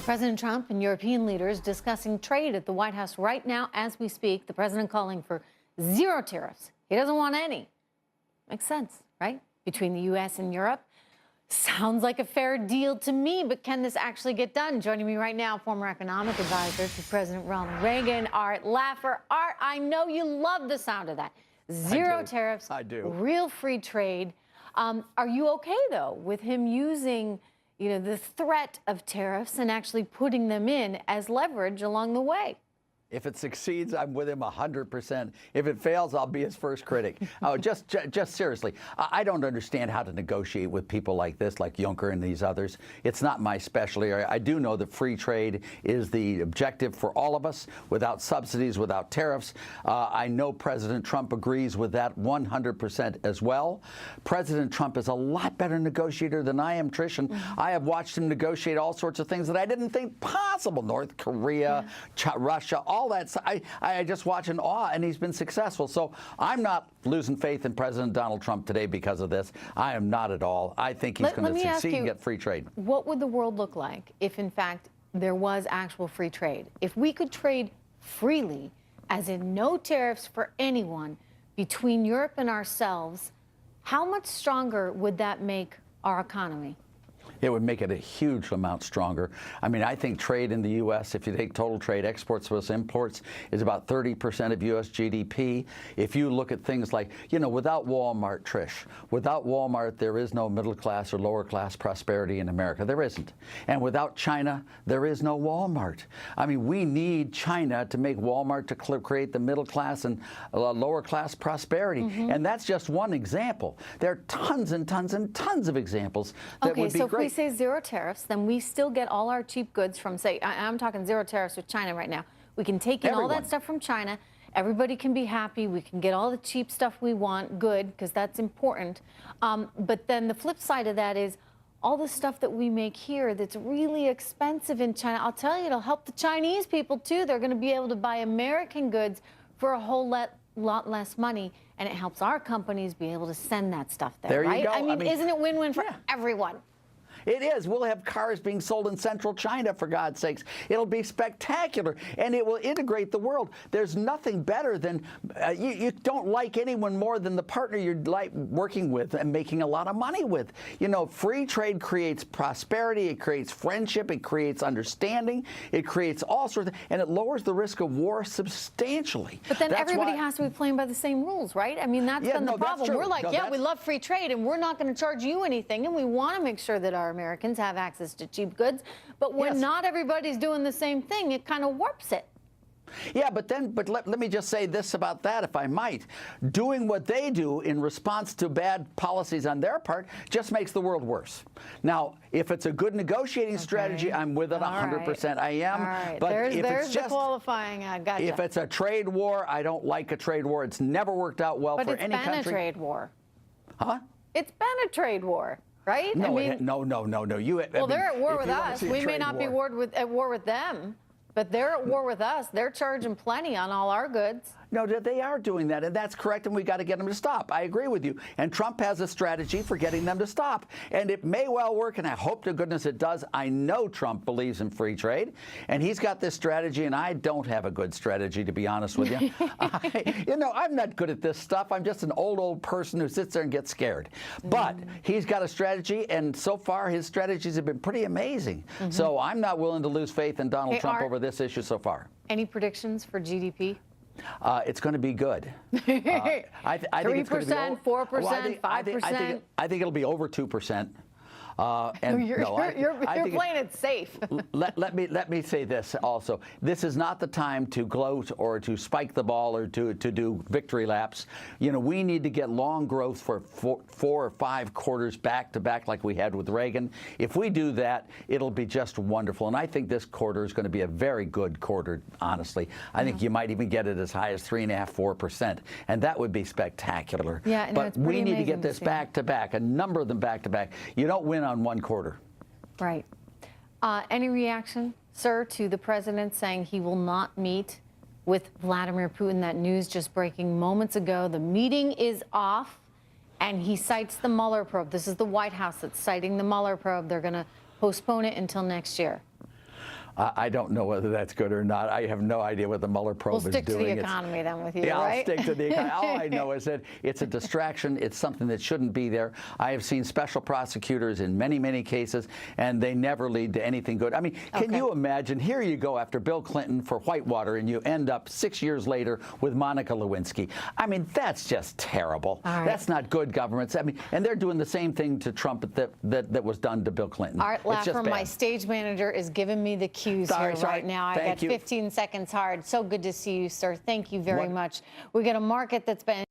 President Trump and European leaders discussing trade at the White House right now as we speak. The president calling for zero tariffs. He doesn't want any. Makes sense, right? Between the U.S. and Europe. Sounds like a fair deal to me, but can this actually get done? Joining me right now, former economic advisor to President Ronald Reagan, Art Laffer. Art, I know you love the sound of that. Zero tariffs. I do. Real free trade. Are you okay, though, with him using the threat of tariffs and actually putting them in as leverage along the way? If it succeeds, I'm with him 100%. If it fails, I'll be his first critic. Oh, just seriously, I don't understand how to negotiate with people like this, like Juncker and these others. It's not my specialty. I do know that free trade is the objective for all of us, without subsidies, without tariffs. I know President Trump agrees with that 100% as well. President Trump is a lot better negotiator than I am, Trish, and I have watched him negotiate all sorts of things that I didn't think possible. North Korea, Russia, all that. I just watch in awe, and he's been successful. So I'm not losing faith in President Donald Trump today because of this. I am not at all. I think he's going to succeed and get free trade. What would the world look like if, in fact, there was actual free trade? If we could trade freely, as in no tariffs for anyone, between Europe and ourselves, how much stronger would that make our economy? It would make it a huge amount stronger. I mean, I think trade in the U.S., if you take total trade, exports versus imports, is about 30% of U.S. GDP. If you look at things like, without Walmart, Trish, without Walmart, there is no middle class or lower class prosperity in America. There isn't. And without China, there is no Walmart. I mean, we need China to make Walmart to create the middle class and lower class prosperity. And that's just one example. There are tons and tons and tons of examples that would be great. If we say zero tariffs, then we still get all our cheap goods from, say, I'm talking zero tariffs with China right now. We can take in all that stuff from China. Everybody can be happy. We can get all the cheap stuff we want. Good, because that's important. But then the flip side of that is all the stuff that we make here that's really expensive in China. I'll tell you, it'll help the Chinese people, too. They're going to be able to buy American goods for a whole lot less money, and it helps our companies be able to send that stuff there, right? You go. I mean, isn't it win-win for everyone? It is. We'll have cars being sold in central China, for God's sakes. It'll be spectacular, and it will integrate the world. There's nothing better than you don't like anyone more than the partner you're working with and making a lot of money with. Free trade creates prosperity. It creates friendship. It creates understanding. It creates all sorts of, and it lowers the risk of war substantially. But then everybody has to be playing by the same rules, right? I mean, that's been the problem. We're like, we love free trade, and we're not going to charge you anything, and we want to make sure that our Americans have access to cheap goods, but when not everybody's doing the same thing, it kind of warps it. Yeah, but let me just say this about that, if I might. Doing what they do in response to bad policies on their part just makes the world worse. Now, if it's a good negotiating strategy, I'm with it 100%. I am. All right. But there's it's just the qualifying. Gotcha. If it's a trade war, I don't like a trade war. It's never worked out well for any country. But it's been a trade war. Huh? It's been a trade war. Right? No, I mean, no. They're at war with us. We may not be at war with them, but they're at war with us. They're charging plenty on all our goods. No, they are doing that, and that's correct, and we got to get them to stop. I agree with you. And Trump has a strategy for getting them to stop. And it may well work, and I hope to goodness it does. I know Trump believes in free trade, and he's got this strategy, and I don't have a good strategy, to be honest with you. I'm not good at this stuff. I'm just an old person who sits there and gets scared. But he's got a strategy, and so far his strategies have been pretty amazing. So I'm not willing to lose faith in Donald Trump over this issue so far. Any predictions for GDP? It's going to be good. I think 3%, 4%, 5%. I think it'll be over 2%. You're playing it safe. Let me say this also. This is not the time to gloat or to spike the ball or to do victory laps. We need to get long growth for 4 or 5 quarters back to back like we had with Reagan. If we do that, it'll be just wonderful. And I think this quarter is going to be a very good quarter, honestly. I think you might even get it as high as 3.5%, 4%. And that would be spectacular. Yeah, but we need to get this back to back, a number of them back to back. You don't win on one quarter. Right. Any reaction, sir, to the president saying he will not meet with Vladimir Putin? That news just breaking moments ago. The meeting is off, and he cites the Mueller probe. This is the White House that's citing the Mueller probe. They're going to postpone it until next year. I don't know whether that's good or not. I have no idea what the Mueller probe is doing. We'll stick to the economy then with you, yeah, right? I'll stick to the economy. All I know is that it's a distraction. It's something that shouldn't be there. I have seen special prosecutors in many, many cases, and they never lead to anything good. I mean, can you imagine? Here you go after Bill Clinton for Whitewater, and you end up 6 years later with Monica Lewinsky. I mean, that's just terrible. That's not good governance. I mean, and they're doing the same thing to Trump that was done to Bill Clinton. Art Laffer, my stage manager, is giving me the cues here right now. I got 15 seconds hard. So good to see you, sir. Thank you very much. We got a market that's been